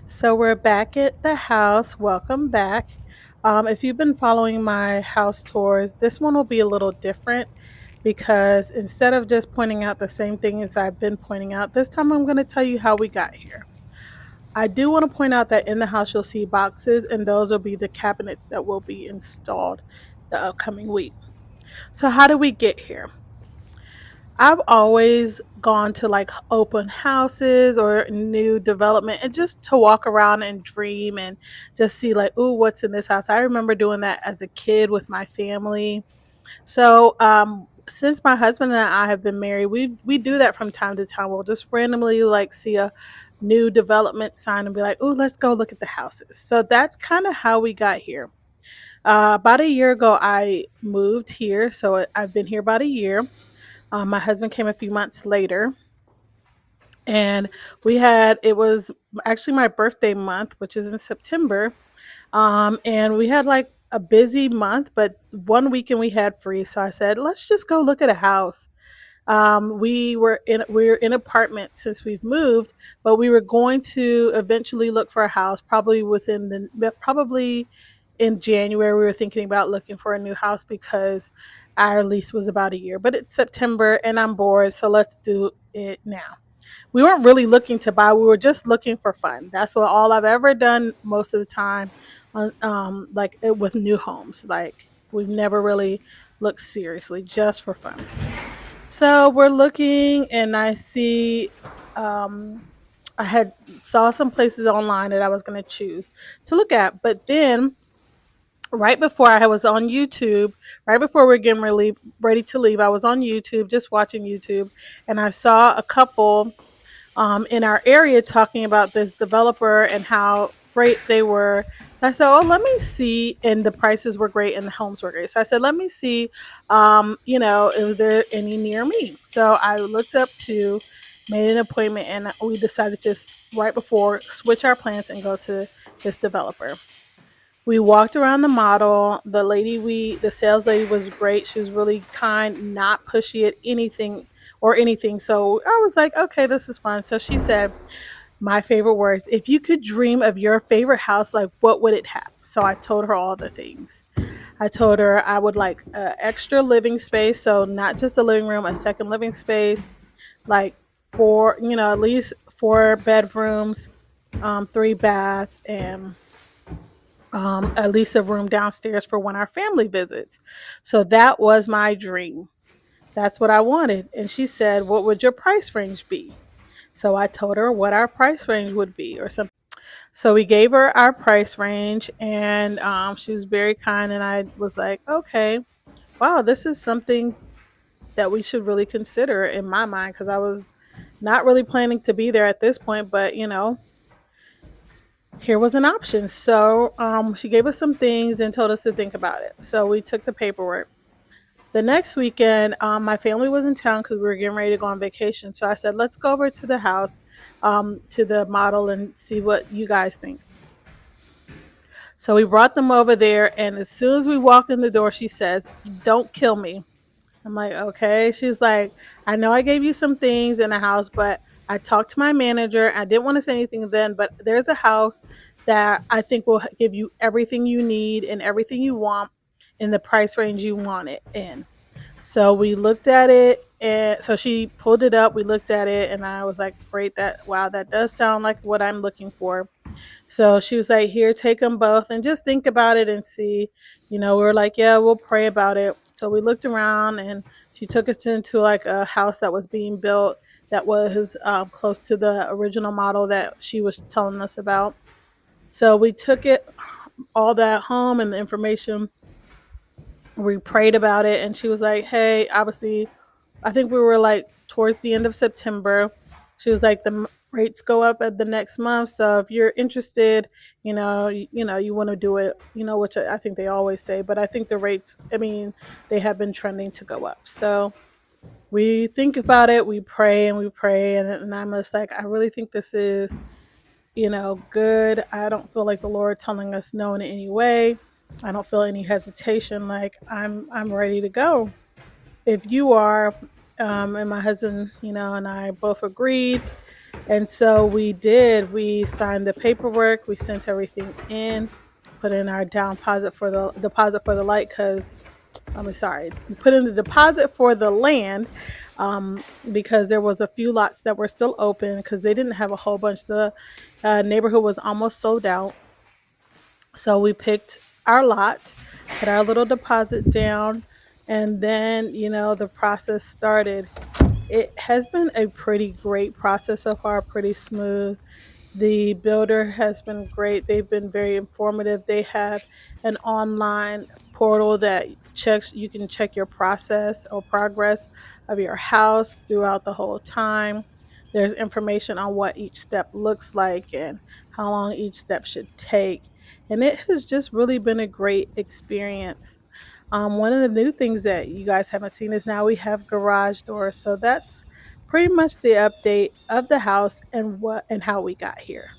So we're back at the house. Welcome back. If you've been following my house tours, this one will be a little different because instead of just pointing out the same things I've been pointing out, this time I'm going to tell you how we got here. I do want to point out that in the house you'll see boxes, and those will be the cabinets that will be installed the upcoming week. So, how did we get here? I've always gone to like open houses or new development and just to walk around and dream and just see like, ooh, what's in this house. I remember doing that as a kid with my family. So since my husband and I have been married, we do that from time to time. We'll just randomly like see a new development sign and be like, ooh, let's go look at the houses. So that's kind of how we got here. About a year ago, I moved here. So I've been here about a year. My husband came a few months later, and it was actually my birthday month, which is in September. And we had like a busy month, but one weekend we had free. So I said, let's just go look at a house. We were in apartment since we've moved, but we were going to eventually look for a house. Probably in January we were thinking about looking for a new house because our lease was about a year. But it's September and I'm bored, so let's do it now. We weren't really looking to buy; we were just looking for fun. That's what all I've ever done most of the time, with new homes. Like we've never really looked seriously, just for fun. So we're looking, and I see, I had saw some places online that I was going to choose to look at, but then right before I was on YouTube, right before we are getting ready to leave, I was on YouTube, just watching YouTube, and I saw a couple in our area talking about this developer and how great they were. So I said, "Oh, let me see." And the prices were great, and the homes were great. So I said, "Let me see, if there any near me." So I looked up to, made an appointment, and we decided just right before switch our plans and go to this developer. We walked around the model. The sales lady was great. She was really kind, not pushy at anything. So I was like, okay, this is fun. So she said, my favorite words, if you could dream of your favorite house, like what would it have? So I told her all the things. I told her I would like an extra living space. So not just a living room, a second living space, like at least four bedrooms, three bath, and at least a room downstairs for when our family visits. So that was my dream. That's what I wanted. And she said, what would your price range be? So I told her what our price range would be or something. So we gave her our price range, and she was very kind. And I was like, okay, wow, this is something that we should really consider in my mind because I was not really planning to be there at this point, but here was an option. So she gave us some things and told us to think about it. So we took the paperwork. The next weekend, my family was in town because we were getting ready to go on vacation. So I said, let's go over to the house, to the model, and see what you guys think. So we brought them over there. And as soon as we walk in the door, she says, don't kill me. I'm like, okay. She's like, I know I gave you some things in the house, but I talked to my manager. I didn't want to say anything then, but there's a house that I think will give you everything you need and everything you want in the price range you want it in. So we looked at it, and so she pulled it up. We looked at it, and I was like, great, that does sound like what I'm looking for. So she was like, here, take them both and just think about it and see. We were like, yeah, we'll pray about it. So we looked around, and she took us into like a house that was being built that was close to the original model that she was telling us about. So we took all that home and the information. We prayed about it, and she was like, hey, obviously, I think we were like towards the end of September. She was like, the rates go up at the next month. So if you're interested, you want to do it, which I think they always say, but I think the rates, I mean, they have been trending to go up. So we think about it, we pray and we pray. And I'm just like, I really think this is, good. I don't feel like the Lord telling us no in any way. I don't feel any hesitation. Like I'm ready to go. If you are, and my husband, and I both agreed. And so we signed the paperwork, we sent everything in, put in our deposit for the light, because I'm sorry, we put in the deposit for the land, um, because there was a few lots that were still open because they didn't have a whole bunch. The neighborhood was almost sold out. So we picked our lot, put our little deposit down, and then, the process started. It has been a pretty great process so far, pretty smooth. The builder has been great. They've been very informative. They have an online portal that checks you can check your process or progress of your house throughout the whole time. There's information on what each step looks like and how long each step should take. And it has just really been a great experience. One of the new things that you guys haven't seen is now we have garage doors. So that's pretty much the update of the house and how we got here.